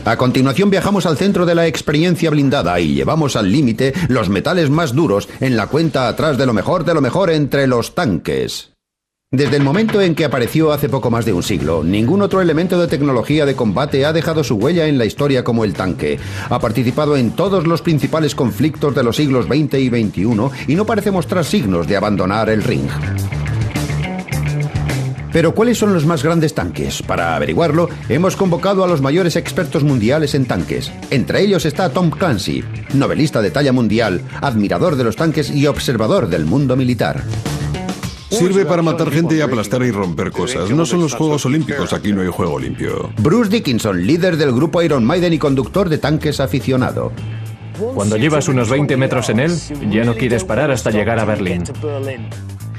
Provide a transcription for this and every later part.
A continuación viajamos al centro de la experiencia blindada y llevamos al límite los metales más duros en la cuenta atrás de lo mejor entre los tanques. Desde el momento en que apareció hace poco más de un siglo, ningún otro elemento de tecnología de combate ha dejado su huella en la historia como el tanque. Ha participado en todos los principales conflictos de los siglos XX y XXI y no parece mostrar signos de abandonar el ring. Pero ¿cuáles son los más grandes tanques? Para averiguarlo, hemos convocado a los mayores expertos mundiales en tanques. Entre ellos está Tom Clancy, novelista de talla mundial, admirador de los tanques y observador del mundo militar. Sirve para matar gente y aplastar y romper cosas. No son los Juegos Olímpicos, aquí no hay juego limpio. Bruce Dickinson, líder del grupo Iron Maiden y conductor de tanques aficionado. Cuando llevas unos 20 metros en él, ya no quieres parar hasta llegar a Berlín.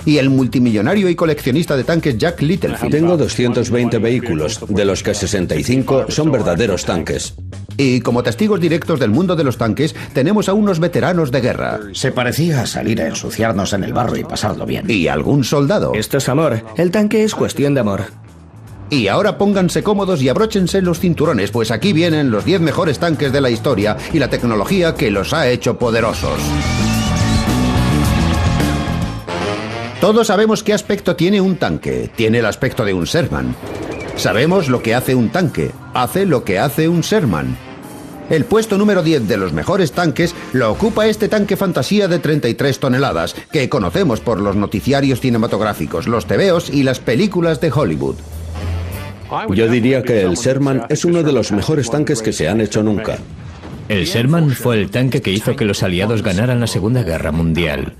Y el multimillonario y coleccionista de tanques Jack Littlefield. Tengo 220 vehículos, de los que 65 son verdaderos tanques. Y como testigos directos del mundo de los tanques, tenemos a unos veteranos de guerra. Se parecía a salir a ensuciarnos en el barro y pasarlo bien. Y algún soldado. Esto es amor. El tanque es cuestión de amor. Y ahora pónganse cómodos y abróchense los cinturones, pues aquí vienen los 10 mejores tanques de la historia y la tecnología que los ha hecho poderosos. Todos sabemos qué aspecto tiene un tanque. Tiene el aspecto de un Sherman. Sabemos lo que hace un tanque. Hace lo que hace un Sherman. El puesto número 10 de los mejores tanques lo ocupa este tanque fantasía de 33 toneladas, que conocemos por los noticiarios cinematográficos, los tebeos y las películas de Hollywood. Yo diría que el Sherman es uno de los mejores tanques que se han hecho nunca. El Sherman fue el tanque que hizo que los aliados ganaran la Segunda Guerra Mundial.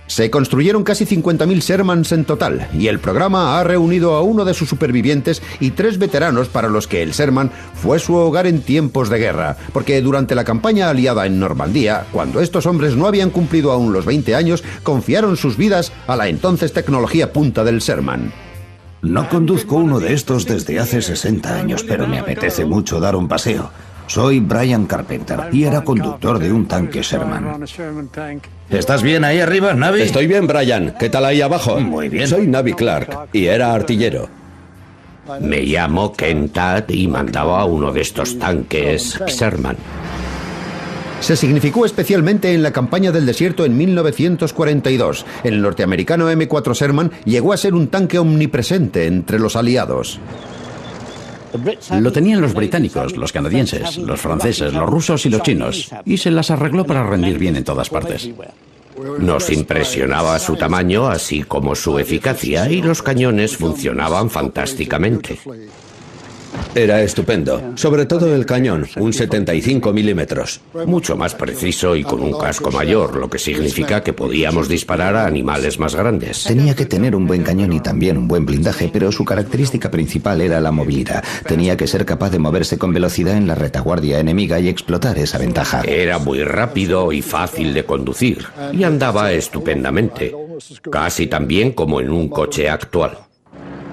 Se construyeron casi 50.000 Shermans en total, y el programa ha reunido a uno de sus supervivientes y 3 veteranos para los que el Sherman fue su hogar en tiempos de guerra, porque durante la campaña aliada en Normandía, cuando estos hombres no habían cumplido aún los 20 años, confiaron sus vidas a la entonces tecnología punta del Sherman. No conduzco uno de estos desde hace 60 años, pero me apetece mucho dar un paseo. Soy Brian Carpenter y era conductor de un tanque Sherman. ¿Estás bien ahí arriba, Navi? Estoy bien, Brian. ¿Qué tal ahí abajo? Muy bien. Soy Navi Clark y era artillero. Me llamo Ken Tatt y mandaba uno de estos tanques Sherman. Se significó especialmente en la campaña del desierto en 1942. El norteamericano M4 Sherman llegó a ser un tanque omnipresente entre los aliados. Lo tenían los británicos, los canadienses, los franceses, los rusos y los chinos, y se las arregló para rendir bien en todas partes. Nos impresionaba su tamaño, así como su eficacia, y los cañones funcionaban fantásticamente. Era estupendo, sobre todo el cañón, un 75 milímetros. Mucho más preciso y con un casco mayor, lo que significa que podíamos disparar a animales más grandes. Tenía que tener un buen cañón y también un buen blindaje, pero su característica principal era la movilidad. Tenía que ser capaz de moverse con velocidad en la retaguardia enemiga y explotar esa ventaja. Era muy rápido y fácil de conducir, y andaba estupendamente, casi tan bien como en un coche actual.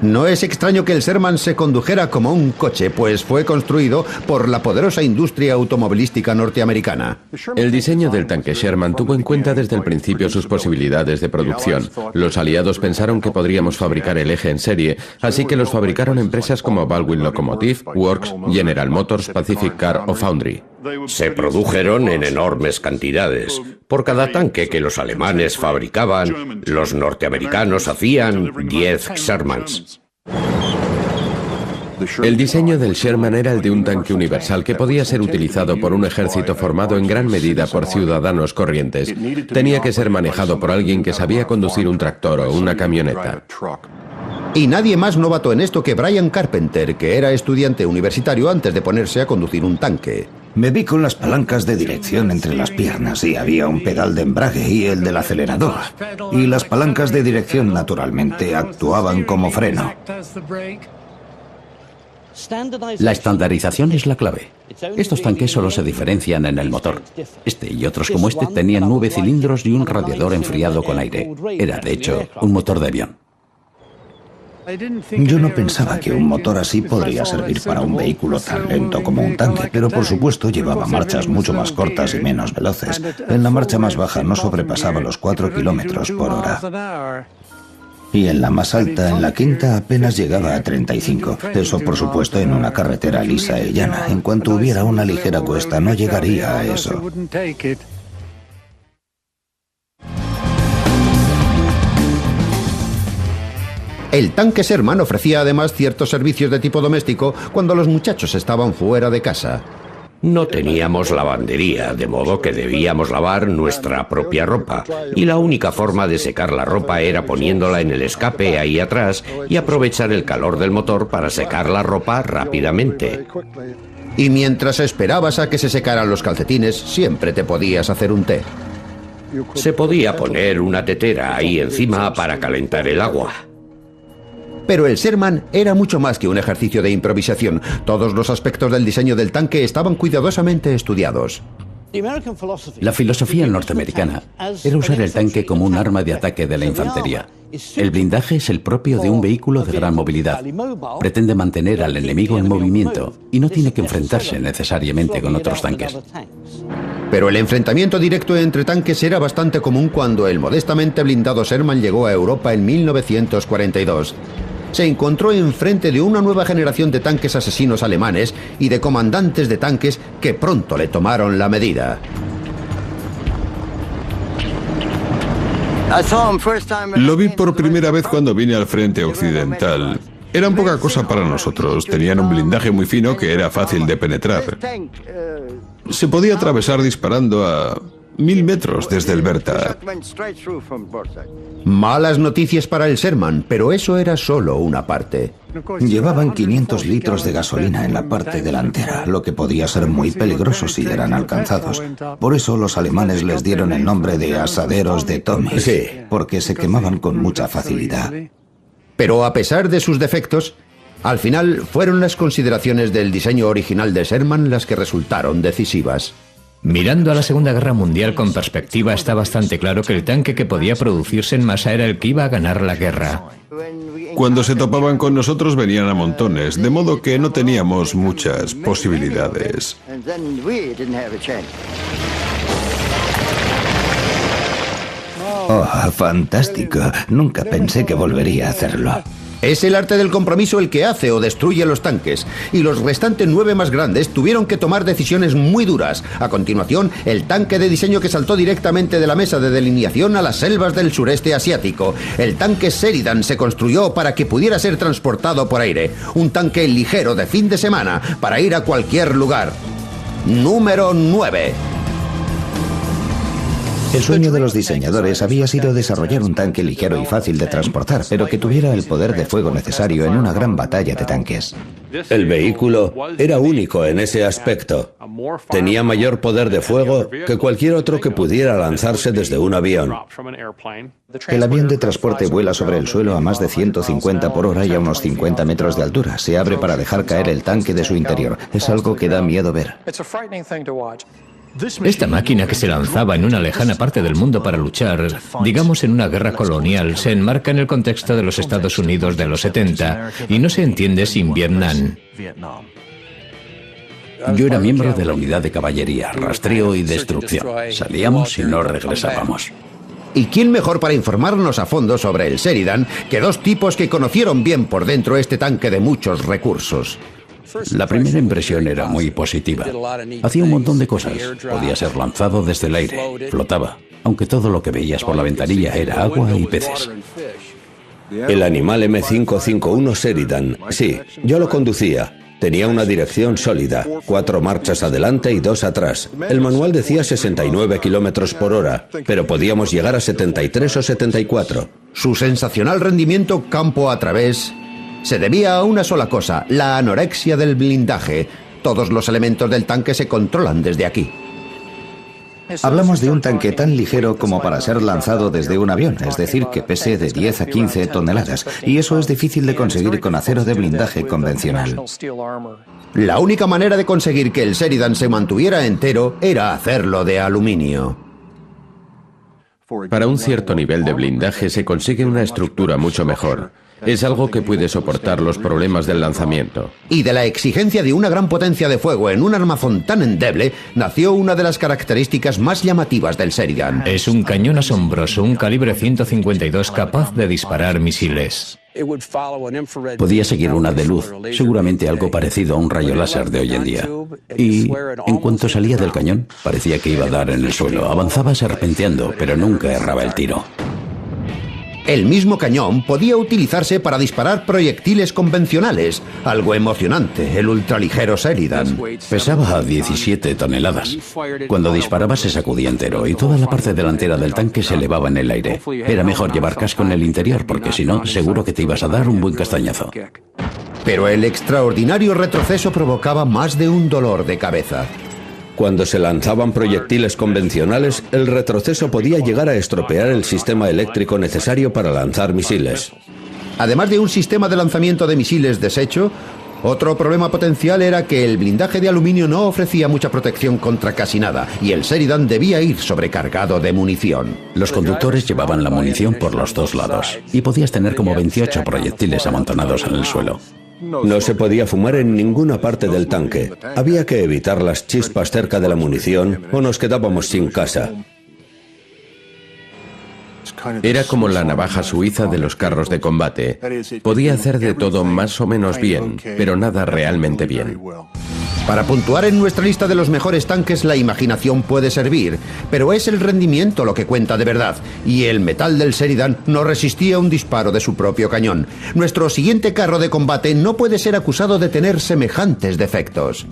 No es extraño que el Sherman se condujera como un coche, pues fue construido por la poderosa industria automovilística norteamericana. El diseño del tanque Sherman tuvo en cuenta desde el principio sus posibilidades de producción. Los aliados pensaron que podríamos fabricar el eje en serie, así que los fabricaron empresas como Baldwin Locomotive, Works, General Motors, Pacific Car o Foundry. Se produjeron en enormes cantidades. Por cada tanque que los alemanes fabricaban, los norteamericanos hacían 10 Shermans. El diseño del Sherman era el de un tanque universal que podía ser utilizado por un ejército formado en gran medida por ciudadanos corrientes. Tenía que ser manejado por alguien que sabía conducir un tractor o una camioneta. Y nadie más novato en esto que Brian Carpenter, que era estudiante universitario antes de ponerse a conducir un tanque. Me vi con las palancas de dirección entre las piernas y había un pedal de embrague y el del acelerador. Y las palancas de dirección, naturalmente, actuaban como freno. La estandarización es la clave. Estos tanques solo se diferencian en el motor. Este y otros como este tenían 9 cilindros y un radiador enfriado con aire. Era, de hecho, un motor de avión. Yo no pensaba que un motor así podría servir para un vehículo tan lento como un tanque, pero por supuesto llevaba marchas mucho más cortas y menos veloces. En la marcha más baja no sobrepasaba los 4 kilómetros por hora. Y en la más alta, en la quinta, apenas llegaba a 35. Eso, por supuesto, en una carretera lisa y llana. En cuanto hubiera una ligera cuesta, no llegaría a eso. El tanque Sherman ofrecía además ciertos servicios de tipo doméstico cuando los muchachos estaban fuera de casa. No teníamos lavandería, de modo que debíamos lavar nuestra propia ropa. Y la única forma de secar la ropa era poniéndola en el escape ahí atrás y aprovechar el calor del motor para secar la ropa rápidamente. Y mientras esperabas a que se secaran los calcetines, siempre te podías hacer un té. Se podía poner una tetera ahí encima para calentar el agua. Pero el Sherman era mucho más que un ejercicio de improvisación. Todos los aspectos del diseño del tanque estaban cuidadosamente estudiados. La filosofía norteamericana era usar el tanque como un arma de ataque de la infantería. El blindaje es el propio de un vehículo de gran movilidad. Pretende mantener al enemigo en movimiento y no tiene que enfrentarse necesariamente con otros tanques. Pero el enfrentamiento directo entre tanques era bastante común cuando el modestamente blindado Sherman llegó a Europa en 1942. Se encontró enfrente de una nueva generación de tanques asesinos alemanes y de comandantes de tanques que pronto le tomaron la medida. Lo vi por primera vez cuando vine al frente occidental. Eran poca cosa para nosotros. Tenían un blindaje muy fino que era fácil de penetrar. Se podía atravesar disparando a 1000 metros desde el Bertha. Malas noticias para el Sherman, pero eso era solo una parte. Llevaban 500 litros de gasolina en la parte delantera, lo que podía ser muy peligroso si eran alcanzados. Por eso los alemanes les dieron el nombre de asaderos de Tommy, porque se quemaban con mucha facilidad. Pero a pesar de sus defectos, al final fueron las consideraciones del diseño original de Sherman las que resultaron decisivas. Mirando a la Segunda Guerra Mundial con perspectiva, está bastante claro que el tanque que podía producirse en masa era el que iba a ganar la guerra. Cuando se topaban con nosotros venían a montones, de modo que no teníamos muchas posibilidades. Oh, fantástico. Nunca pensé que volvería a hacerlo. Es el arte del compromiso el que hace o destruye los tanques, y los restantes 9 más grandes tuvieron que tomar decisiones muy duras. A continuación, el tanque de diseño que saltó directamente de la mesa de delineación a las selvas del sureste asiático. El tanque Sheridan se construyó para que pudiera ser transportado por aire. Un tanque ligero de fin de semana para ir a cualquier lugar. Número 9. El sueño de los diseñadores había sido desarrollar un tanque ligero y fácil de transportar, pero que tuviera el poder de fuego necesario en una gran batalla de tanques. El vehículo era único en ese aspecto. Tenía mayor poder de fuego que cualquier otro que pudiera lanzarse desde un avión. El avión de transporte vuela sobre el suelo a más de 150 por hora y a unos 50 metros de altura. Se abre para dejar caer el tanque de su interior. Es algo que da miedo ver. Esta máquina que se lanzaba en una lejana parte del mundo para luchar, digamos en una guerra colonial, se enmarca en el contexto de los Estados Unidos de los 70 y no se entiende sin Vietnam. Yo era miembro de la unidad de caballería, rastreo y destrucción. Salíamos y no regresábamos. ¿Y quién mejor para informarnos a fondo sobre el Sheridan que dos tipos que conocieron bien por dentro este tanque de muchos recursos? La primera impresión era muy positiva. Hacía un montón de cosas. Podía ser lanzado desde el aire. Flotaba. Aunque todo lo que veías por la ventanilla era agua y peces. El animal M551 Sheridan. Sí, yo lo conducía. Tenía una dirección sólida. 4 marchas adelante y 2 atrás. El manual decía 69 kilómetros por hora, pero podíamos llegar a 73 o 74. Su sensacional rendimiento campo a través se debía a una sola cosa, la anorexia del blindaje. Todos los elementos del tanque se controlan desde aquí. Hablamos de un tanque tan ligero como para ser lanzado desde un avión, es decir, que pese de 10 a 15 toneladas, y eso es difícil de conseguir con acero de blindaje convencional. La única manera de conseguir que el Sheridan se mantuviera entero era hacerlo de aluminio. Para un cierto nivel de blindaje se consigue una estructura mucho mejor. Es algo que puede soportar los problemas del lanzamiento. Y de la exigencia de una gran potencia de fuego en un armazón tan endeble, nació una de las características más llamativas del Sheridan. Es un cañón asombroso, un calibre 152 capaz de disparar misiles. Podía seguir una de luz, seguramente algo parecido a un rayo láser de hoy en día. Y en cuanto salía del cañón, parecía que iba a dar en el suelo. Avanzaba serpenteando, pero nunca erraba el tiro. El mismo cañón podía utilizarse para disparar proyectiles convencionales, algo emocionante, el ultraligero Sheridan. Pesaba 17 toneladas. Cuando disparaba se sacudía entero y toda la parte delantera del tanque se elevaba en el aire. Era mejor llevar casco en el interior porque si no, seguro que te ibas a dar un buen castañazo. Pero el extraordinario retroceso provocaba más de un dolor de cabeza. Cuando se lanzaban proyectiles convencionales, el retroceso podía llegar a estropear el sistema eléctrico necesario para lanzar misiles. Además de un sistema de lanzamiento de misiles deshecho, otro problema potencial era que el blindaje de aluminio no ofrecía mucha protección contra casi nada, y el Sheridan debía ir sobrecargado de munición. Los conductores llevaban la munición por los dos lados, y podías tener como 28 proyectiles amontonados en el suelo. No se podía fumar en ninguna parte del tanque. Había que evitar las chispas cerca de la munición o nos quedábamos sin casa. Era como la navaja suiza de los carros de combate. Podía hacer de todo más o menos bien, pero nada realmente bien. Para puntuar en nuestra lista de los mejores tanques, la imaginación puede servir, pero es el rendimiento lo que cuenta de verdad, y el metal del Sheridan no resistía un disparo de su propio cañón. Nuestro siguiente carro de combate no puede ser acusado de tener semejantes defectos.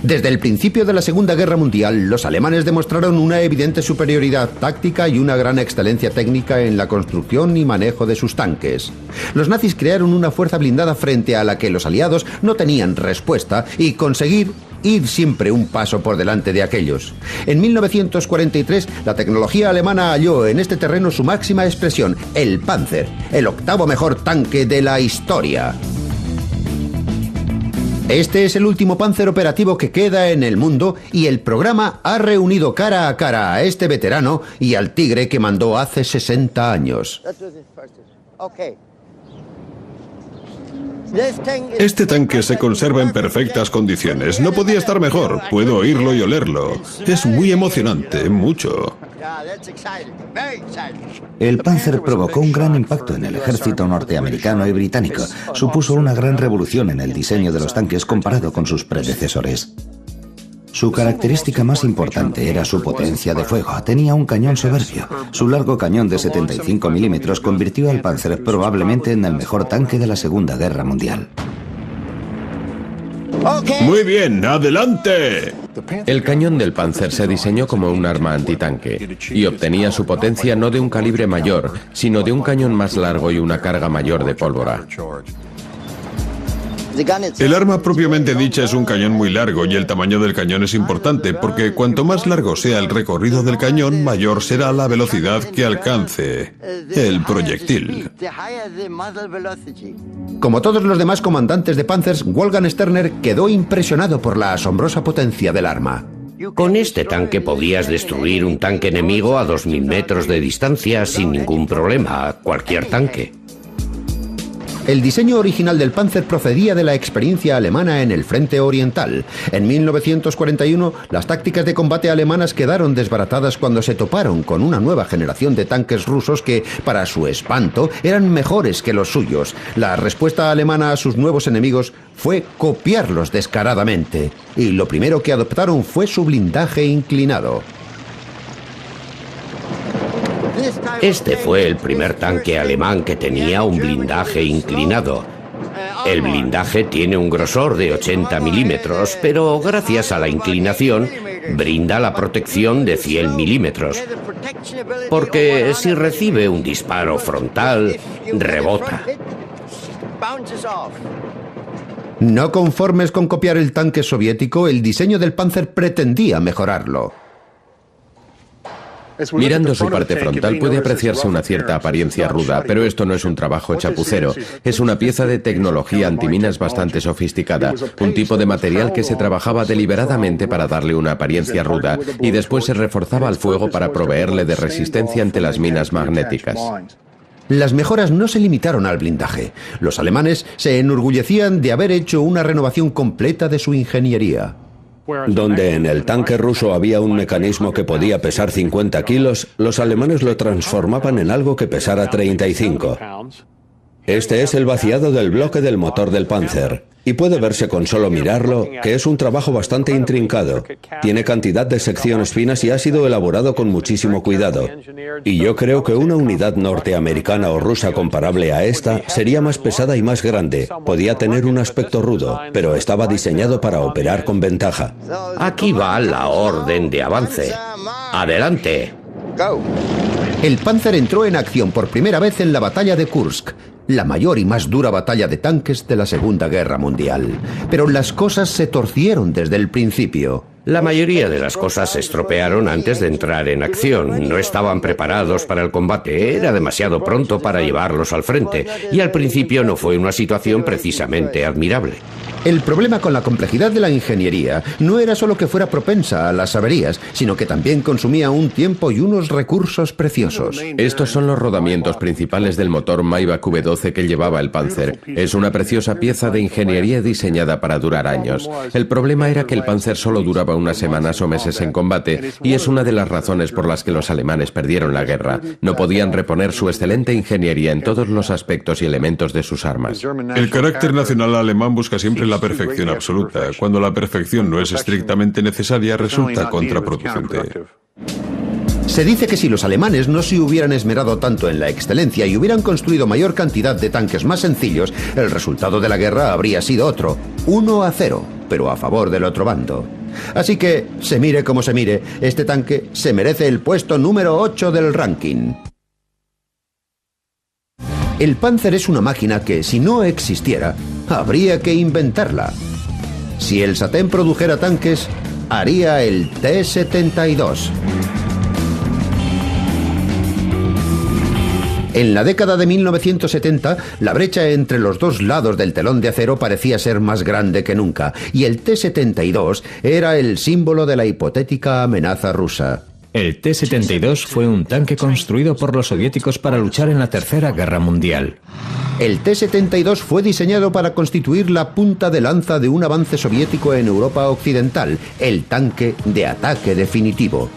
Desde el principio de la Segunda Guerra Mundial, los alemanes demostraron una evidente superioridad táctica y una gran excelencia técnica en la construcción y manejo de sus tanques. Los nazis crearon una fuerza blindada frente a la que los aliados no tenían respuesta y conseguir ir siempre un paso por delante de aquellos. En 1943, la tecnología alemana halló en este terreno su máxima expresión, el Panzer, el octavo mejor tanque de la historia. Este es el último Panzer operativo que queda en el mundo y el programa ha reunido cara a cara a este veterano y al tigre que mandó hace 60 años. Este tanque se conserva en perfectas condiciones. No podía estar mejor. Puedo oírlo y olerlo. Es muy emocionante, mucho. El Panzer provocó un gran impacto en el ejército norteamericano y británico. Supuso una gran revolución en el diseño de los tanques comparado con sus predecesores. Su característica más importante era su potencia de fuego. Tenía un cañón soberbio. Su largo cañón de 75 milímetros convirtió al Panzer probablemente en el mejor tanque de la Segunda Guerra Mundial. Muy bien, adelante. El cañón del Panzer se diseñó como un arma antitanque y obtenía su potencia no de un calibre mayor, sino de un cañón más largo y una carga mayor de pólvora. El arma propiamente dicha es un cañón muy largo y el tamaño del cañón es importante porque cuanto más largo sea el recorrido del cañón, mayor será la velocidad que alcance el proyectil. Como todos los demás comandantes de Panzers, Wolfgang Sterner quedó impresionado por la asombrosa potencia del arma. Con este tanque podías destruir un tanque enemigo a 2000 metros de distancia sin ningún problema, cualquier tanque. El diseño original del Panzer procedía de la experiencia alemana en el frente oriental. En 1941, las tácticas de combate alemanas quedaron desbaratadas cuando se toparon con una nueva generación de tanques rusos que, para su espanto, eran mejores que los suyos. La respuesta alemana a sus nuevos enemigos fue copiarlos descaradamente, y lo primero que adoptaron fue su blindaje inclinado. Este fue el primer tanque alemán que tenía un blindaje inclinado. El blindaje tiene un grosor de 80 milímetros, pero gracias a la inclinación brinda la protección de 100 milímetros. Porque si recibe un disparo frontal, rebota. No conformes con copiar el tanque soviético, el diseño del Panzer pretendía mejorarlo. Mirando su parte frontal puede apreciarse una cierta apariencia ruda, pero esto no es un trabajo chapucero. Es una pieza de tecnología antiminas bastante sofisticada, un tipo de material que se trabajaba deliberadamente para darle una apariencia ruda y después se reforzaba al fuego para proveerle de resistencia ante las minas magnéticas. Las mejoras no se limitaron al blindaje. Los alemanes se enorgullecían de haber hecho una renovación completa de su ingeniería. Donde en el tanque ruso había un mecanismo que podía pesar 50 kilos, los alemanes lo transformaban en algo que pesara 35. Este es el vaciado del bloque del motor del Panzer, y puede verse con solo mirarlo que es un trabajo bastante intrincado. Tiene cantidad de secciones finas y ha sido elaborado con muchísimo cuidado. Y yo creo que una unidad norteamericana o rusa comparable a esta sería más pesada y más grande. Podía tener un aspecto rudo, pero estaba diseñado para operar con ventaja. Aquí va la orden de avance. ¡Adelante! El Panzer entró en acción por primera vez en la batalla de Kursk, la mayor y más dura batalla de tanques de la Segunda Guerra Mundial. Pero las cosas se torcieron desde el principio. La mayoría de las cosas se estropearon antes de entrar en acción. No estaban preparados para el combate, era demasiado pronto para llevarlos al frente, y al principio no fue una situación precisamente admirable. El problema con la complejidad de la ingeniería no era solo que fuera propensa a las averías, sino que también consumía un tiempo y unos recursos preciosos. Estos son los rodamientos principales del motor Maybach V12 que llevaba el Panzer. Es una preciosa pieza de ingeniería diseñada para durar años. El problema era que el Panzer solo duraba unas semanas o meses en combate, y es una de las razones por las que los alemanes perdieron la guerra. No podían reponer su excelente ingeniería en todos los aspectos y elementos de sus armas. El carácter nacional alemán busca siempre la perfección absoluta. Cuando la perfección no es estrictamente necesaria, resulta contraproducente. Se dice que si los alemanes no se hubieran esmerado tanto en la excelencia y hubieran construido mayor cantidad de tanques más sencillos, el resultado de la guerra habría sido otro, 1-0, pero a favor del otro bando. Así que, se mire como se mire, este tanque se merece el puesto número 8 del ranking. El Panzer es una máquina que, si no existiera, habría que inventarla. Si el Satén produjera tanques, haría el T-72. En la década de 1970, la brecha entre los dos lados del telón de acero parecía ser más grande que nunca, y el T-72 era el símbolo de la hipotética amenaza rusa. El T-72 fue un tanque construido por los soviéticos para luchar en la Tercera Guerra Mundial. El T-72 fue diseñado para constituir la punta de lanza de un avance soviético en Europa Occidental, el tanque de ataque definitivo.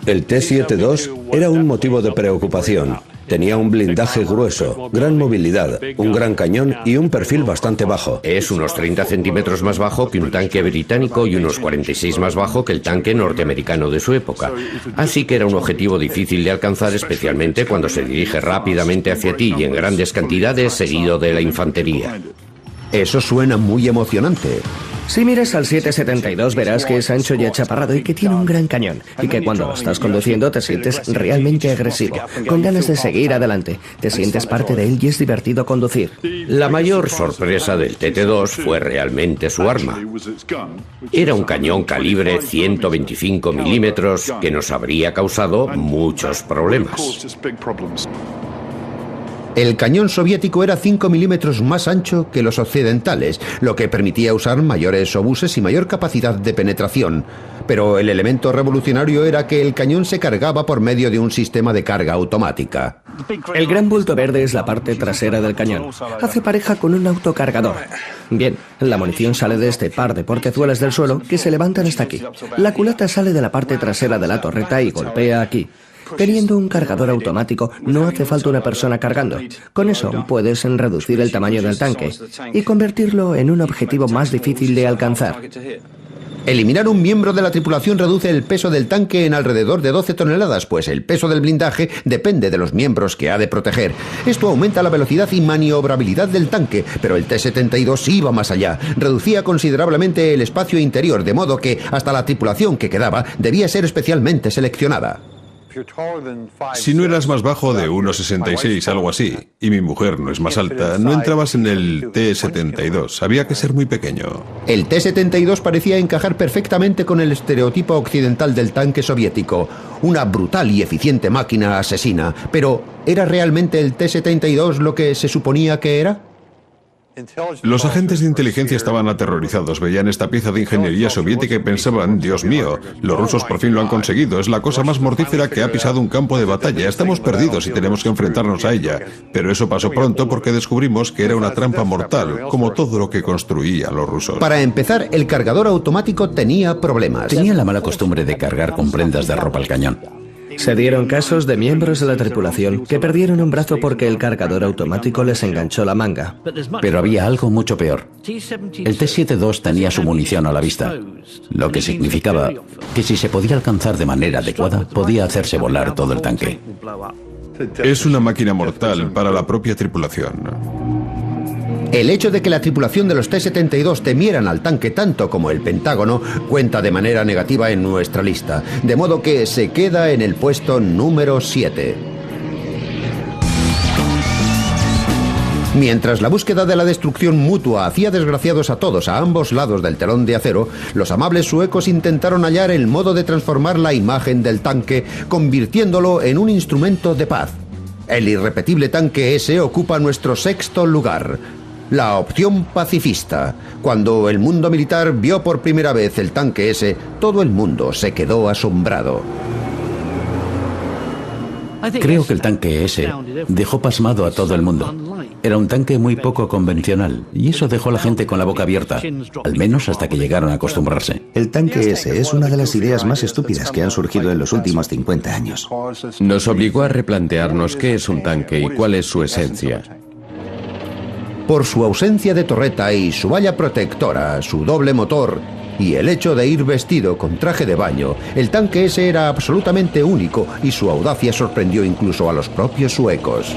El T-72 era un motivo de preocupación. Tenía un blindaje grueso, gran movilidad, un gran cañón y un perfil bastante bajo. Es unos 30 centímetros más bajo que un tanque británico y unos 46 más bajo que el tanque norteamericano de su época. Así que era un objetivo difícil de alcanzar, especialmente cuando se dirige rápidamente hacia ti y en grandes cantidades seguido de la infantería. Eso suena muy emocionante. Si miras al 772 verás que es ancho y achaparrado y que tiene un gran cañón, y que cuando lo estás conduciendo te sientes realmente agresivo, con ganas de seguir adelante. Te sientes parte de él y es divertido conducir. La mayor sorpresa del TT2 fue realmente su arma. Era un cañón calibre 125 milímetros que nos habría causado muchos problemas. El cañón soviético era 5 milímetros más ancho que los occidentales, lo que permitía usar mayores obuses y mayor capacidad de penetración. Pero el elemento revolucionario era que el cañón se cargaba por medio de un sistema de carga automática. El gran bulto verde es la parte trasera del cañón. Hace pareja con un autocargador. Bien, la munición sale de este par de portezuelas del suelo que se levantan hasta aquí. La culata sale de la parte trasera de la torreta y golpea aquí. Teniendo un cargador automático, no hace falta una persona cargando. Con eso puedes reducir el tamaño del tanque y convertirlo en un objetivo más difícil de alcanzar. Eliminar un miembro de la tripulación reduce el peso del tanque en alrededor de 12 toneladas, pues el peso del blindaje depende de los miembros que ha de proteger. Esto aumenta la velocidad y maniobrabilidad del tanque, pero el T-72 iba más allá. Reducía considerablemente el espacio interior, de modo que hasta la tripulación que quedaba debía ser especialmente seleccionada. Si no eras más bajo de 1,66, algo así, y mi mujer no es más alta, no entrabas en el T-72. Había que ser muy pequeño. El T-72 parecía encajar perfectamente con el estereotipo occidental del tanque soviético. Una brutal y eficiente máquina asesina. Pero, ¿era realmente el T-72 lo que se suponía que era? Los agentes de inteligencia estaban aterrorizados, veían esta pieza de ingeniería soviética y pensaban, Dios mío, los rusos por fin lo han conseguido, es la cosa más mortífera que ha pisado un campo de batalla, estamos perdidos y tenemos que enfrentarnos a ella. Pero eso pasó pronto porque descubrimos que era una trampa mortal, como todo lo que construían los rusos. Para empezar, el cargador automático tenía problemas. Tenía la mala costumbre de cargar con prendas de ropa al cañón. Se dieron casos de miembros de la tripulación que perdieron un brazo porque el cargador automático les enganchó la manga. Pero había algo mucho peor. El T-72 tenía su munición a la vista, lo que significaba que si se podía alcanzar de manera adecuada, podía hacerse volar todo el tanque. Es una máquina mortal para la propia tripulación. El hecho de que la tripulación de los T-72 temieran al tanque tanto como el Pentágono cuenta de manera negativa en nuestra lista, de modo que se queda en el puesto número 7. Mientras la búsqueda de la destrucción mutua hacía desgraciados a todos a ambos lados del telón de acero, los amables suecos intentaron hallar el modo de transformar la imagen del tanque, convirtiéndolo en un instrumento de paz. El irrepetible tanque S ocupa nuestro 6º lugar. La opción pacifista. Cuando el mundo militar vio por primera vez el tanque S, todo el mundo se quedó asombrado. Creo que el tanque S dejó pasmado a todo el mundo. Era un tanque muy poco convencional, y eso dejó a la gente con la boca abierta, al menos hasta que llegaron a acostumbrarse. El tanque S es una de las ideas más estúpidas que han surgido en los últimos 50 años. Nos obligó a replantearnos qué es un tanque y cuál es su esencia. Por su ausencia de torreta y su valla protectora, su doble motor y el hecho de ir vestido con traje de baño, el tanque S era absolutamente único y su audacia sorprendió incluso a los propios suecos.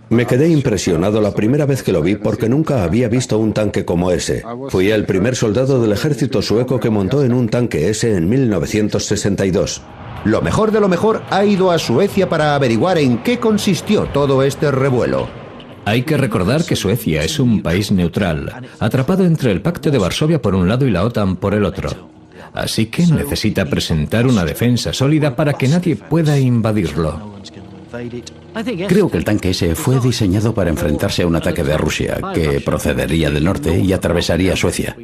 Me quedé impresionado la primera vez que lo vi porque nunca había visto un tanque como ese. Fui el primer soldado del ejército sueco que montó en un tanque S en 1962. Lo mejor de lo mejor ha ido a Suecia para averiguar en qué consistió todo este revuelo. Hay que recordar que Suecia es un país neutral, atrapado entre el Pacto de Varsovia por un lado y la OTAN por el otro. Así que necesita presentar una defensa sólida para que nadie pueda invadirlo. Creo que el tanque S fue diseñado para enfrentarse a un ataque de Rusia, que procedería del norte y atravesaría Suecia.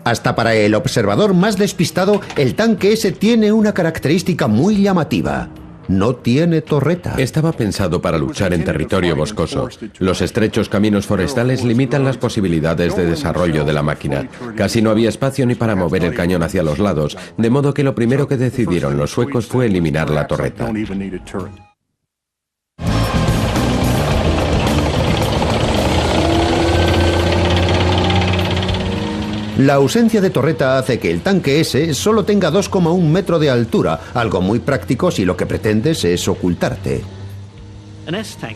Hasta para el observador más despistado, el tanque S tiene una característica muy llamativa. No tiene torreta. Estaba pensado para luchar en territorio boscoso. Los estrechos caminos forestales limitan las posibilidades de desarrollo de la máquina. Casi no había espacio ni para mover el cañón hacia los lados, de modo que lo primero que decidieron los suecos fue eliminar la torreta. La ausencia de torreta hace que el tanque S solo tenga 2,1 metros de altura, algo muy práctico si lo que pretendes es ocultarte.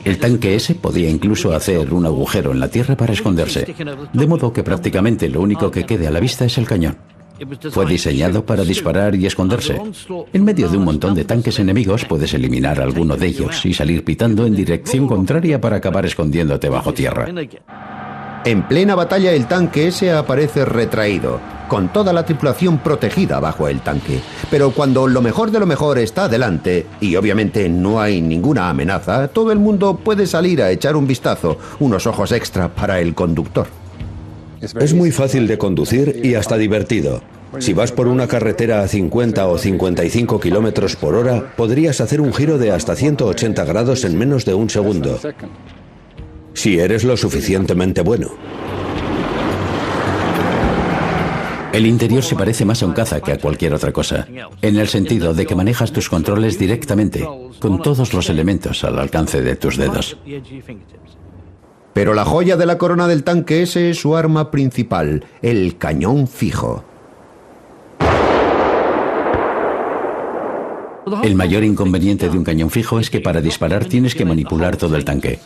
El tanque S podía incluso hacer un agujero en la tierra para esconderse, de modo que prácticamente lo único que quede a la vista es el cañón. Fue diseñado para disparar y esconderse. En medio de un montón de tanques enemigos puedes eliminar alguno de ellos y salir pitando en dirección contraria para acabar escondiéndote bajo tierra. En plena batalla el tanque S aparece retraído, con toda la tripulación protegida bajo el tanque. Pero cuando lo mejor de lo mejor está delante, y obviamente no hay ninguna amenaza, todo el mundo puede salir a echar un vistazo, unos ojos extra para el conductor. Es muy fácil de conducir y hasta divertido. Si vas por una carretera a 50 o 55 kilómetros por hora, podrías hacer un giro de hasta 180 grados en menos de un segundo. Si eres lo suficientemente bueno. El interior se parece más a un caza que a cualquier otra cosa, en el sentido de que manejas tus controles directamente, con todos los elementos al alcance de tus dedos. Pero la joya de la corona del tanque S es su arma principal, el cañón fijo. El mayor inconveniente de un cañón fijo es que para disparar tienes que manipular todo el tanque.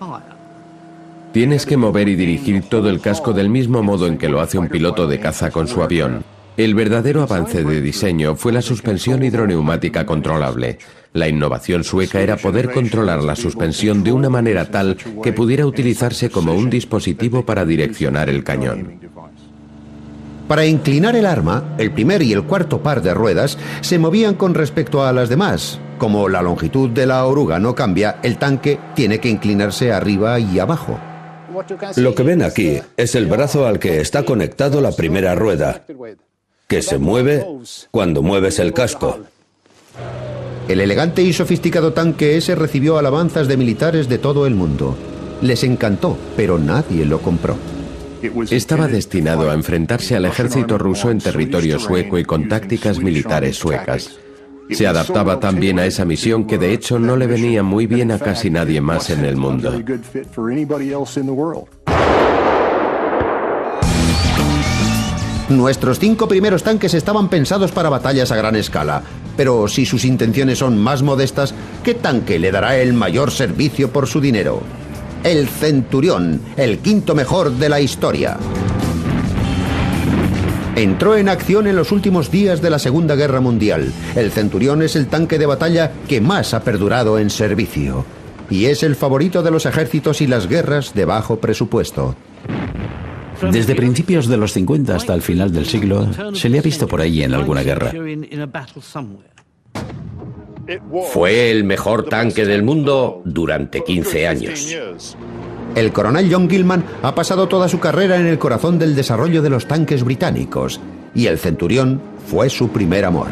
Tienes que mover y dirigir todo el casco del mismo modo en que lo hace un piloto de caza con su avión. El verdadero avance de diseño fue la suspensión hidroneumática controlable. La innovación sueca era poder controlar la suspensión de una manera tal que pudiera utilizarse como un dispositivo para direccionar el cañón. Para inclinar el arma, el primer y el cuarto par de ruedas se movían con respecto a las demás. Como la longitud de la oruga no cambia, el tanque tiene que inclinarse arriba y abajo. Lo que ven aquí es el brazo al que está conectado la primera rueda, que se mueve cuando mueves el casco. El elegante y sofisticado tanque ese recibió alabanzas de militares de todo el mundo. Les encantó, pero nadie lo compró. Estaba destinado a enfrentarse al ejército ruso en territorio sueco y con tácticas militares suecas. Se adaptaba tan bien a esa misión que de hecho no le venía muy bien a casi nadie más en el mundo. Nuestros 5 primeros tanques estaban pensados para batallas a gran escala. Pero si sus intenciones son más modestas, ¿qué tanque le dará el mayor servicio por su dinero? El Centurión, el quinto mejor de la historia. Entró en acción en los últimos días de la Segunda Guerra Mundial. El Centurión es el tanque de batalla que más ha perdurado en servicio. Y es el favorito de los ejércitos y las guerras de bajo presupuesto. Desde principios de los 50 hasta el final del siglo, se le ha visto por ahí en alguna guerra. Fue el mejor tanque del mundo durante 15 años. El coronel John Gilman ha pasado toda su carrera en el corazón del desarrollo de los tanques británicos, y el Centurión fue su primer amor.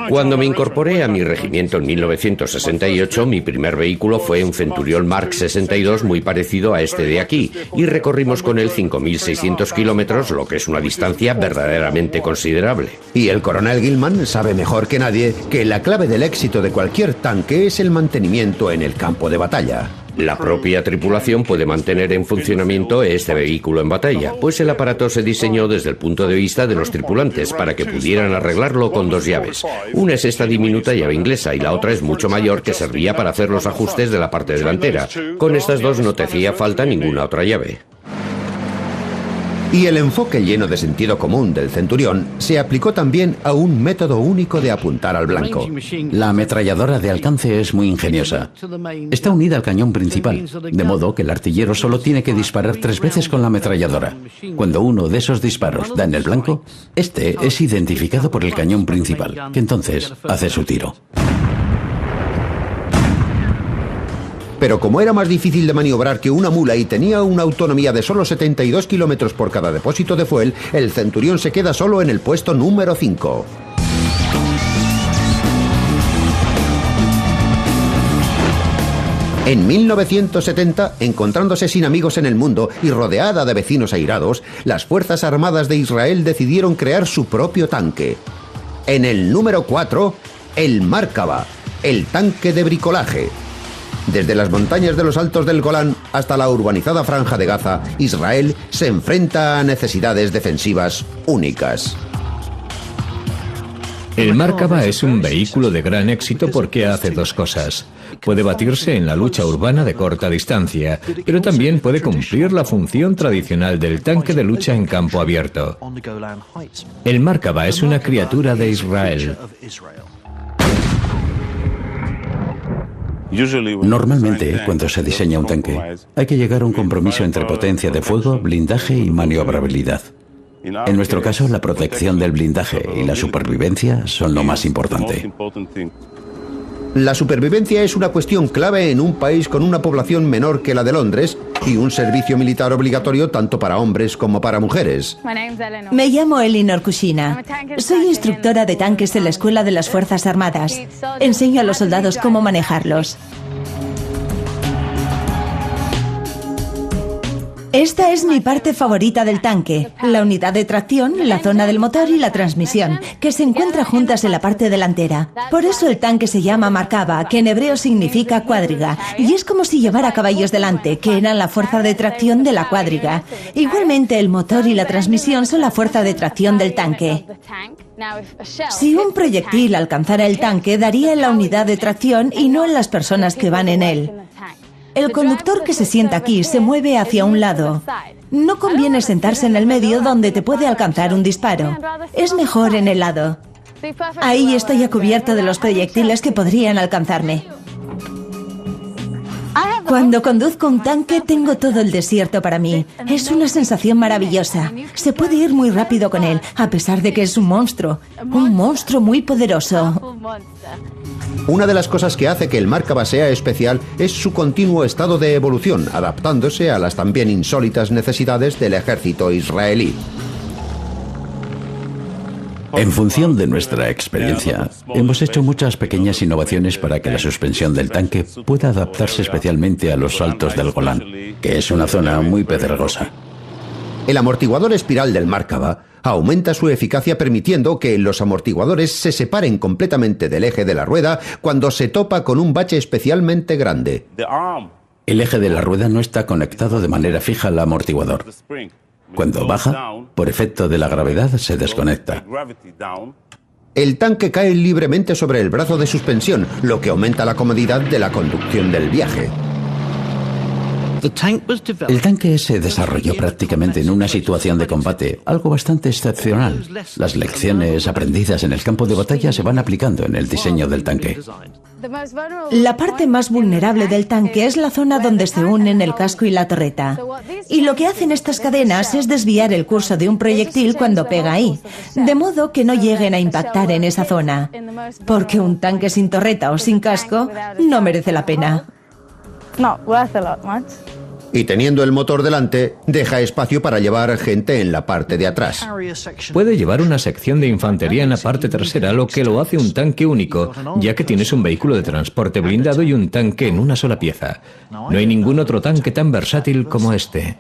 Cuando me incorporé a mi regimiento en 1968, mi primer vehículo fue un Centurión Mark 62 muy parecido a este de aquí, y recorrimos con él 5.600 kilómetros, lo que es una distancia verdaderamente considerable. Y el coronel Gilman sabe mejor que nadie que la clave del éxito de cualquier tanque es el mantenimiento en el campo de batalla. La propia tripulación puede mantener en funcionamiento este vehículo en batalla, pues el aparato se diseñó desde el punto de vista de los tripulantes para que pudieran arreglarlo con 2 llaves. Una es esta diminuta llave inglesa y la otra es mucho mayor, que servía para hacer los ajustes de la parte delantera. Con estas dos no te hacía falta ninguna otra llave. Y el enfoque lleno de sentido común del Centurión se aplicó también a un método único de apuntar al blanco. La ametralladora de alcance es muy ingeniosa. Está unida al cañón principal, de modo que el artillero solo tiene que disparar 3 veces con la ametralladora. Cuando uno de esos disparos da en el blanco, este es identificado por el cañón principal, que entonces hace su tiro. Pero como era más difícil de maniobrar que una mula y tenía una autonomía de solo 72 kilómetros por cada depósito de fuel, el Centurión se queda solo en el puesto número 5. En 1970, encontrándose sin amigos en el mundo y rodeada de vecinos airados, las Fuerzas Armadas de Israel decidieron crear su propio tanque. En el número 4, el Markava, el tanque de bricolaje. Desde las montañas de los Altos del Golán hasta la urbanizada Franja de Gaza, Israel se enfrenta a necesidades defensivas únicas. El Markava es un vehículo de gran éxito porque hace 2 cosas. Puede batirse en la lucha urbana de corta distancia, pero también puede cumplir la función tradicional del tanque de lucha en campo abierto. El Markava es una criatura de Israel. Normalmente, cuando se diseña un tanque, hay que llegar a un compromiso entre potencia de fuego, blindaje y maniobrabilidad. En nuestro caso, la protección del blindaje y la supervivencia son lo más importante. La supervivencia es una cuestión clave en un país con una población menor que la de Londres y un servicio militar obligatorio tanto para hombres como para mujeres. Me llamo Elinor Kushina. Soy instructora de tanques en la Escuela de las Fuerzas Armadas. Enseño a los soldados cómo manejarlos. Esta es mi parte favorita del tanque, la unidad de tracción, la zona del motor y la transmisión, que se encuentran juntas en la parte delantera. Por eso el tanque se llama Markava, que en hebreo significa cuadriga, y es como si llevara caballos delante, que eran la fuerza de tracción de la cuadriga. Igualmente el motor y la transmisión son la fuerza de tracción del tanque. Si un proyectil alcanzara el tanque, daría en la unidad de tracción y no en las personas que van en él. El conductor que se sienta aquí se mueve hacia un lado. No conviene sentarse en el medio donde te puede alcanzar un disparo. Es mejor en el lado. Ahí estoy a cubierto de los proyectiles que podrían alcanzarme. Cuando conduzco un tanque tengo todo el desierto para mí. Es una sensación maravillosa. Se puede ir muy rápido con él, a pesar de que es un monstruo muy poderoso. Una de las cosas que hace que el Markava sea especial es su continuo estado de evolución, adaptándose a las también insólitas necesidades del ejército israelí. En función de nuestra experiencia, hemos hecho muchas pequeñas innovaciones para que la suspensión del tanque pueda adaptarse especialmente a los saltos del Golán, que es una zona muy pedregosa. El amortiguador espiral del Markava aumenta su eficacia permitiendo que los amortiguadores se separen completamente del eje de la rueda cuando se topa con un bache especialmente grande. El eje de la rueda no está conectado de manera fija al amortiguador. Cuando baja, por efecto de la gravedad, se desconecta. El tanque cae libremente sobre el brazo de suspensión, lo que aumenta la comodidad de la conducción del viaje. El tanque se desarrolló prácticamente en una situación de combate, algo bastante excepcional. Las lecciones aprendidas en el campo de batalla se van aplicando en el diseño del tanque. La parte más vulnerable del tanque es la zona donde se unen el casco y la torreta. Y lo que hacen estas cadenas es desviar el curso de un proyectil cuando pega ahí, de modo que no lleguen a impactar en esa zona. Porque un tanque sin torreta o sin casco no merece la pena. Y teniendo el motor delante, deja espacio para llevar gente en la parte de atrás. Puede llevar una sección de infantería en la parte trasera, lo que lo hace un tanque único, ya que tienes un vehículo de transporte blindado y un tanque en una sola pieza. No hay ningún otro tanque tan versátil como este.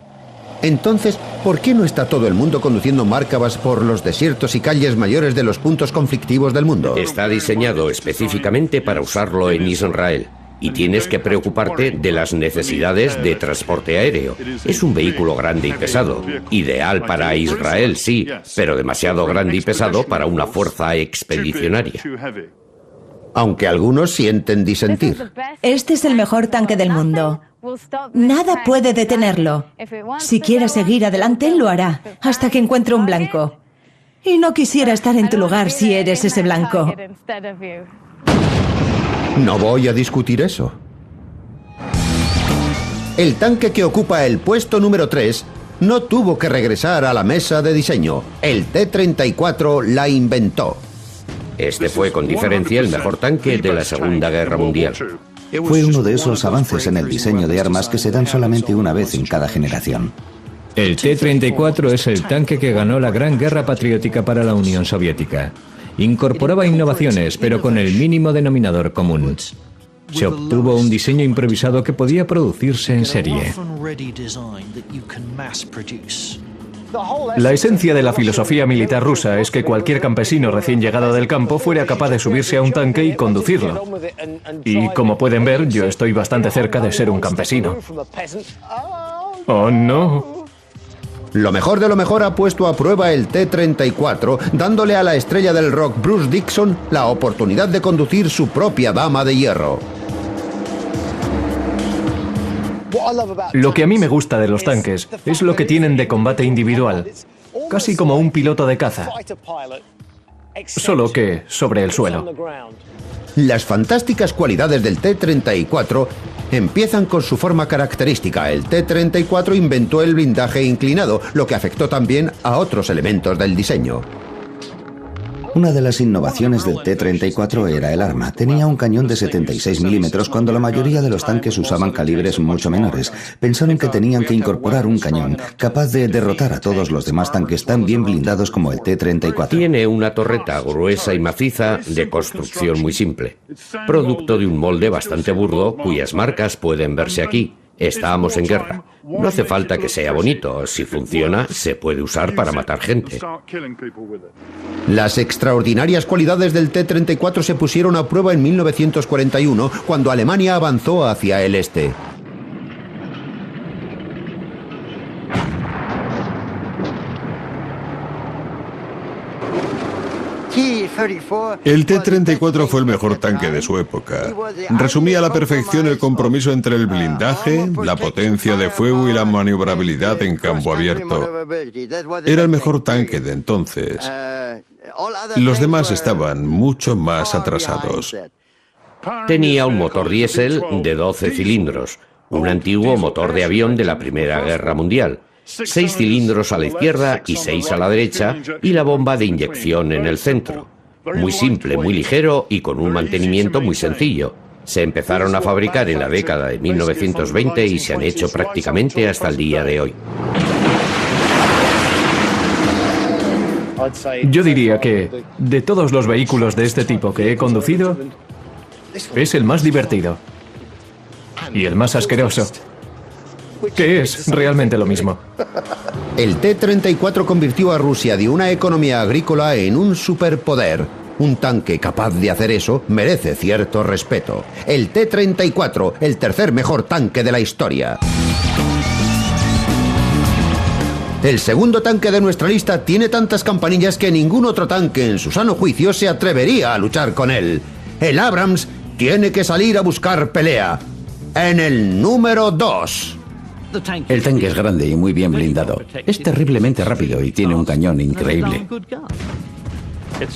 Entonces, ¿por qué no está todo el mundo conduciendo Markavas por los desiertos y calles mayores de los puntos conflictivos del mundo? Está diseñado específicamente para usarlo en Israel. Y tienes que preocuparte de las necesidades de transporte aéreo. Es un vehículo grande y pesado. Ideal para Israel, sí, pero demasiado grande y pesado para una fuerza expedicionaria. Aunque algunos sienten disentir. Este es el mejor tanque del mundo. Nada puede detenerlo. Si quiere seguir adelante, lo hará, hasta que encuentre un blanco. Y no quisiera estar en tu lugar si eres ese blanco. No voy a discutir eso. El tanque que ocupa el puesto número 3 no tuvo que regresar a la mesa de diseño. El T-34 la inventó. Este fue con diferencia el mejor tanque de la Segunda Guerra Mundial. Fue uno de esos avances en el diseño de armas que se dan solamente una vez en cada generación. El T-34 es el tanque que ganó la Gran Guerra Patriótica para la Unión Soviética. Incorporaba innovaciones, pero con el mínimo denominador común. Se obtuvo un diseño improvisado que podía producirse en serie. La esencia de la filosofía militar rusa es que cualquier campesino recién llegado del campo fuera capaz de subirse a un tanque y conducirlo. Y como pueden ver, yo estoy bastante cerca de ser un campesino. ¡Oh, no! Lo mejor de lo mejor ha puesto a prueba el T-34, dándole a la estrella del rock Bruce Dickinson la oportunidad de conducir su propia dama de hierro. Lo que a mí me gusta de los tanques es lo que tienen de combate individual, casi como un piloto de caza, solo que sobre el suelo. Las fantásticas cualidades del T-34 empiezan con su forma característica. El T-34 inventó el blindaje inclinado, lo que afectó también a otros elementos del diseño. Una de las innovaciones del T-34 era el arma. Tenía un cañón de 76 milímetros cuando la mayoría de los tanques usaban calibres mucho menores. Pensaron que tenían que incorporar un cañón capaz de derrotar a todos los demás tanques tan bien blindados como el T-34. Tiene una torreta gruesa y maciza de construcción muy simple, producto de un molde bastante burdo cuyas marcas pueden verse aquí. Estábamos en guerra. No hace falta que sea bonito. Si funciona, se puede usar para matar gente. Las extraordinarias cualidades del T-34 se pusieron a prueba en 1941, cuando Alemania avanzó hacia el este. El T-34 fue el mejor tanque de su época. Resumía a la perfección el compromiso entre el blindaje, la potencia de fuego y la maniobrabilidad en campo abierto. Era el mejor tanque de entonces. Los demás estaban mucho más atrasados. Tenía un motor diésel de 12 cilindros, un antiguo motor de avión de la Primera Guerra Mundial. 6 cilindros a la izquierda y 6 a la derecha, y la bomba de inyección en el centro. Muy simple, muy ligero y con un mantenimiento muy sencillo. Se empezaron a fabricar en la década de 1920 y se han hecho prácticamente hasta el día de hoy. Yo diría que, de todos los vehículos de este tipo que he conducido, es el más divertido. Y el más asqueroso. Que es realmente lo mismo. El T-34 convirtió a Rusia de una economía agrícola en un superpoder. Un tanque capaz de hacer eso merece cierto respeto. El T-34, el tercer mejor tanque de la historia. El segundo tanque de nuestra lista tiene tantas campanillas que ningún otro tanque en su sano juicio se atrevería a luchar con él. El Abrams tiene que salir a buscar pelea. En el número 2. El tanque es grande y muy bien blindado. Es terriblemente rápido y tiene un cañón increíble.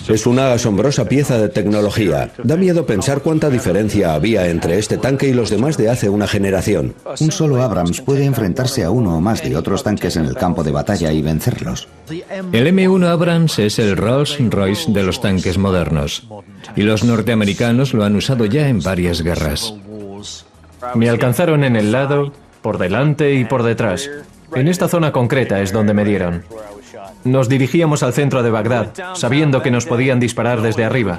Es una asombrosa pieza de tecnología. Da miedo pensar cuánta diferencia había entre este tanque y los demás de hace una generación. Un solo Abrams puede enfrentarse a uno o más de otros tanques en el campo de batalla y vencerlos. El M1 Abrams es el Rolls-Royce de los tanques modernos. Y los norteamericanos lo han usado ya en varias guerras. Me alcanzaron en el lado, por delante y por detrás. En esta zona concreta es donde me dieron. Nos dirigíamos al centro de Bagdad, sabiendo que nos podían disparar desde arriba.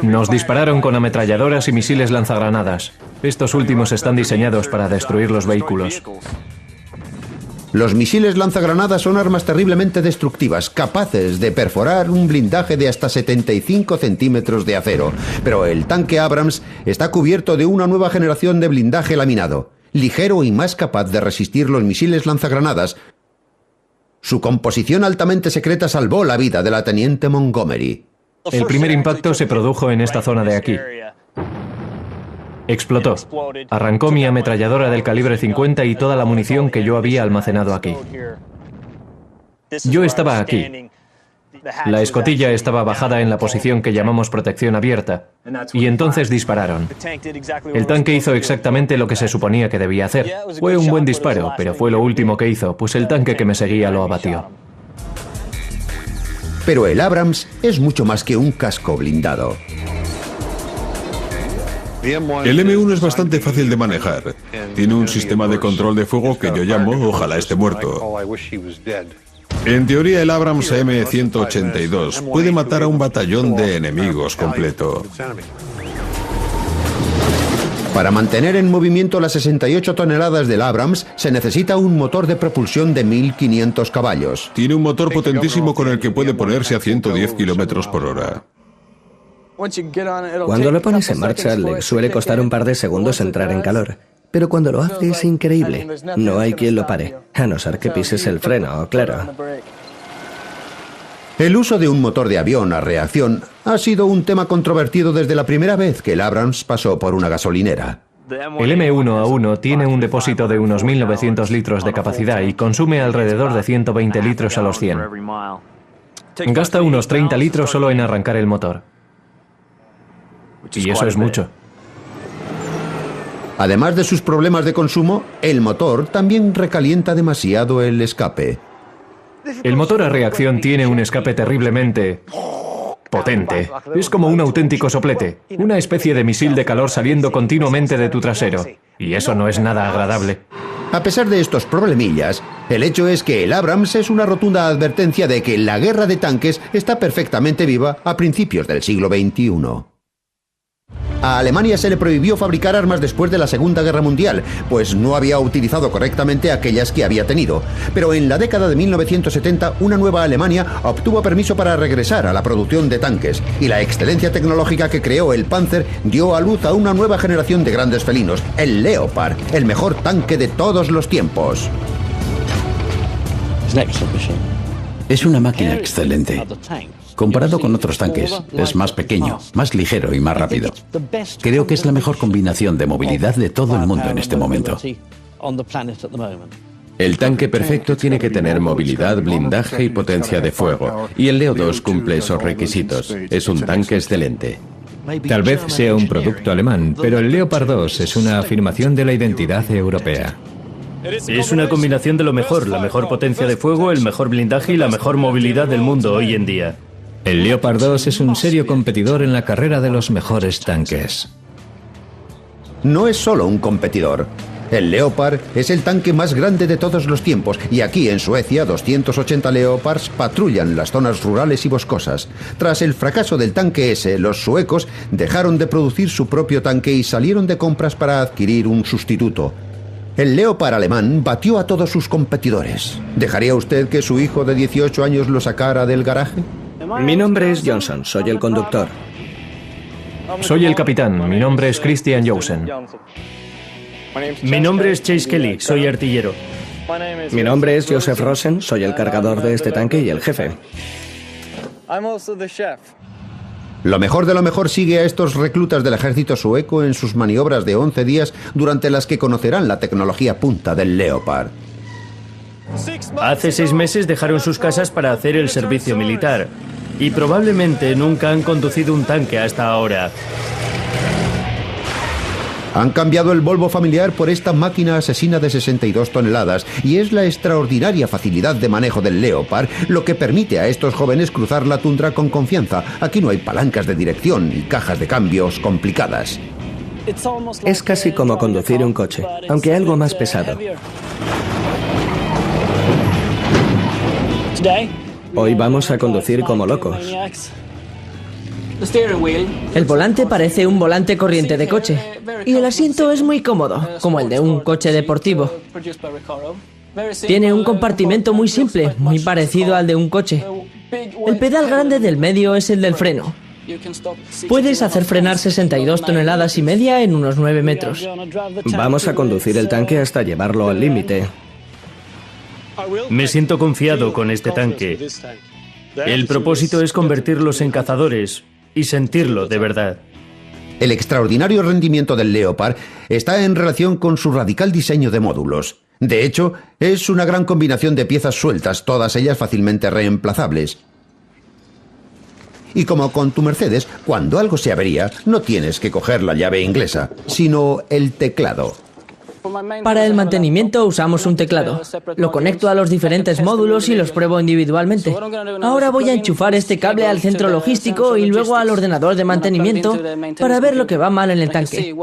Nos dispararon con ametralladoras y misiles lanzagranadas. Estos últimos están diseñados para destruir los vehículos. Los misiles lanzagranadas son armas terriblemente destructivas, capaces de perforar un blindaje de hasta 75 centímetros de acero. Pero el tanque Abrams está cubierto de una nueva generación de blindaje laminado, ligero y más capaz de resistir los misiles lanzagranadas. Su composición altamente secreta salvó la vida de la teniente Montgomery. El primer impacto se produjo en esta zona de aquí. Explotó. Arrancó mi ametralladora del calibre 50 y toda la munición que yo había almacenado aquí. Yo estaba aquí. La escotilla estaba bajada en la posición que llamamos protección abierta, y entonces dispararon. El tanque hizo exactamente lo que se suponía que debía hacer. Fue un buen disparo, pero fue lo último que hizo, pues el tanque que me seguía lo abatió. Pero el Abrams es mucho más que un casco blindado. El M1 es bastante fácil de manejar. Tiene un sistema de control de fuego que yo llamo "Ojalá esté muerto". En teoría, el Abrams M182 puede matar a un batallón de enemigos completo. Para mantener en movimiento las 68 toneladas del Abrams, se necesita un motor de propulsión de 1500 caballos. Tiene un motor potentísimo con el que puede ponerse a 110 kilómetros por hora. Cuando lo pones en marcha, le suele costar un par de segundos entrar en calor. Pero cuando lo hace es increíble. No hay quien lo pare, a no ser que pises el freno, claro. El uso de un motor de avión a reacción ha sido un tema controvertido desde la primera vez que el Abrams pasó por una gasolinera. El M1A1 tiene un depósito de unos 1900 litros de capacidad y consume alrededor de 120 litros a los 100. Gasta unos 30 litros solo en arrancar el motor. Y eso es mucho. Además de sus problemas de consumo, el motor también recalienta demasiado el escape. El motor a reacción tiene un escape terriblemente potente. Es como un auténtico soplete, una especie de misil de calor saliendo continuamente de tu trasero. Y eso no es nada agradable. A pesar de estos problemillas, el hecho es que el Abrams es una rotunda advertencia de que la guerra de tanques está perfectamente viva a principios del siglo XXI. A Alemania se le prohibió fabricar armas después de la Segunda Guerra Mundial, pues no había utilizado correctamente aquellas que había tenido. Pero en la década de 1970, una nueva Alemania obtuvo permiso para regresar a la producción de tanques, y la excelencia tecnológica que creó el Panzer dio a luz a una nueva generación de grandes felinos, el Leopard, el mejor tanque de todos los tiempos. Es una máquina excelente. Comparado con otros tanques, es más pequeño, más ligero y más rápido. Creo que es la mejor combinación de movilidad de todo el mundo en este momento. El tanque perfecto tiene que tener movilidad, blindaje y potencia de fuego, y el Leo 2 cumple esos requisitos. Es un tanque excelente. Tal vez sea un producto alemán, pero el Leopard 2 es una afirmación de la identidad europea. Es una combinación de lo mejor, la mejor potencia de fuego, el mejor blindaje y la mejor movilidad del mundo hoy en día. El Leopard 2 es un serio competidor en la carrera de los mejores tanques. No es solo un competidor. El Leopard es el tanque más grande de todos los tiempos y aquí en Suecia 280 Leopards patrullan las zonas rurales y boscosas. Tras el fracaso del tanque S, los suecos dejaron de producir su propio tanque y salieron de compras para adquirir un sustituto. El Leopard alemán batió a todos sus competidores. ¿Dejaría usted que su hijo de 18 años lo sacara del garaje? Mi nombre es Johnson, soy el conductor. Soy el capitán, mi nombre es Christian Jousen. Mi nombre es Chase Kelly, soy artillero. Mi nombre es Joseph Rosen, soy el cargador de este tanque y el jefe. Lo mejor de lo mejor sigue a estos reclutas del ejército sueco en sus maniobras de 11 días durante las que conocerán la tecnología punta del Leopard. Hace 6 meses dejaron sus casas para hacer el servicio militar y probablemente nunca han conducido un tanque hasta ahora. Han cambiado el Volvo familiar por esta máquina asesina de 62 toneladas y es la extraordinaria facilidad de manejo del Leopard lo que permite a estos jóvenes cruzar la tundra con confianza. Aquí no hay palancas de dirección y cajas de cambios complicadas. Es casi como conducir un coche, aunque algo más pesado. Hoy vamos a conducir como locos. El volante parece un volante corriente de coche y el asiento es muy cómodo, como el de un coche deportivo. Tiene un compartimento muy simple, muy parecido al de un coche. El pedal grande del medio es el del freno. Puedes hacer frenar 62 toneladas y media en unos 9 metros. Vamos a conducir el tanque hasta llevarlo al límite. Me siento confiado con este tanque. El propósito es convertirlos en cazadores y sentirlo de verdad. El extraordinario rendimiento del Leopard está en relación con su radical diseño de módulos. De hecho, es una gran combinación de piezas sueltas, todas ellas fácilmente reemplazables. Y como con tu Mercedes, cuando algo se avería, no tienes que coger la llave inglesa, sino el teclado. Para el mantenimiento usamos un teclado. Lo conecto a los diferentes módulos y los pruebo individualmente. Ahora voy a enchufar este cable al centro logístico y luego al ordenador de mantenimiento para ver lo que va mal en el tanque.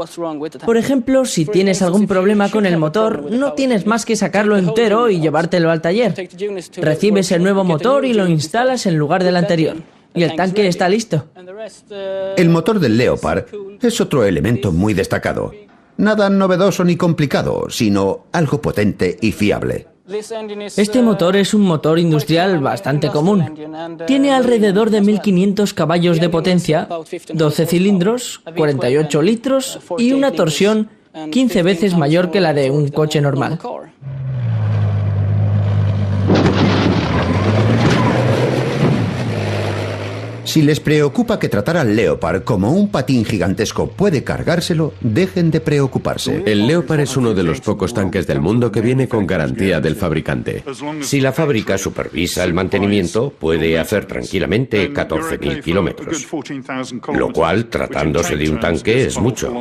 Por ejemplo, si tienes algún problema con el motor, no tienes más que sacarlo entero y llevártelo al taller. Recibes el nuevo motor y lo instalas en lugar del anterior. Y el tanque está listo. El motor del Leopard es otro elemento muy destacado. Nada novedoso ni complicado, sino algo potente y fiable. Este motor es un motor industrial bastante común. Tiene alrededor de 1500 caballos de potencia, 12 cilindros, 48 litros y una torsión 15 veces mayor que la de un coche normal. Si les preocupa que tratar al Leopard como un patín gigantesco puede cargárselo, dejen de preocuparse. El Leopard es uno de los pocos tanques del mundo que viene con garantía del fabricante. Si la fábrica supervisa el mantenimiento, puede hacer tranquilamente 14.000 kilómetros, lo cual, tratándose de un tanque, es mucho.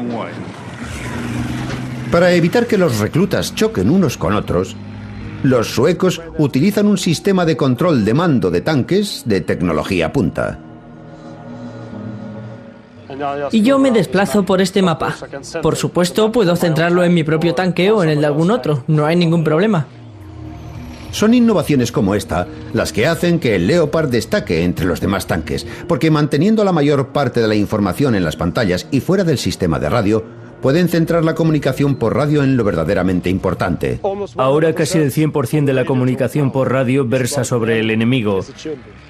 Para evitar que los reclutas choquen unos con otros, los suecos utilizan un sistema de control de mando de tanques de tecnología punta. Y yo me desplazo por este mapa. Por supuesto, puedo centrarlo en mi propio tanque o en el de algún otro. No hay ningún problema. Son innovaciones como esta las que hacen que el Leopard destaque entre los demás tanques, porque manteniendo la mayor parte de la información en las pantallas y fuera del sistema de radio, pueden centrar la comunicación por radio en lo verdaderamente importante. Ahora casi el 100% de la comunicación por radio versa sobre el enemigo.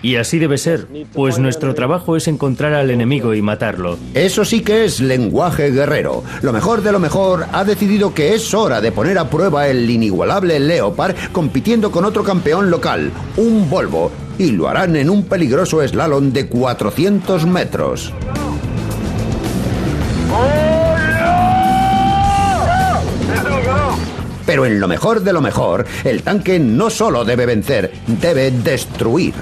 Y así debe ser, pues nuestro trabajo es encontrar al enemigo y matarlo. Eso sí que es lenguaje guerrero. Lo mejor de lo mejor ha decidido que es hora de poner a prueba el inigualable Leopard compitiendo con otro campeón local, un Volvo, y lo harán en un peligroso slalom de 400 metros. Pero en lo mejor de lo mejor, el tanque no solo debe vencer, debe destruir.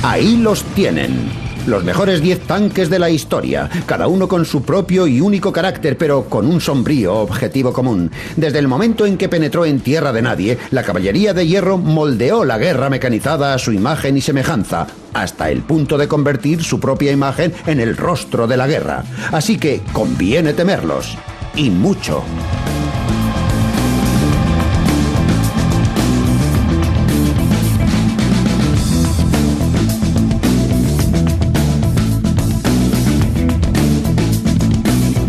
Ahí los tienen. Los mejores 10 tanques de la historia, cada uno con su propio y único carácter, pero con un sombrío objetivo común. Desde el momento en que penetró en tierra de nadie, la caballería de hierro moldeó la guerra mecanizada a su imagen y semejanza, hasta el punto de convertir su propia imagen en el rostro de la guerra. Así que conviene temerlos, y mucho.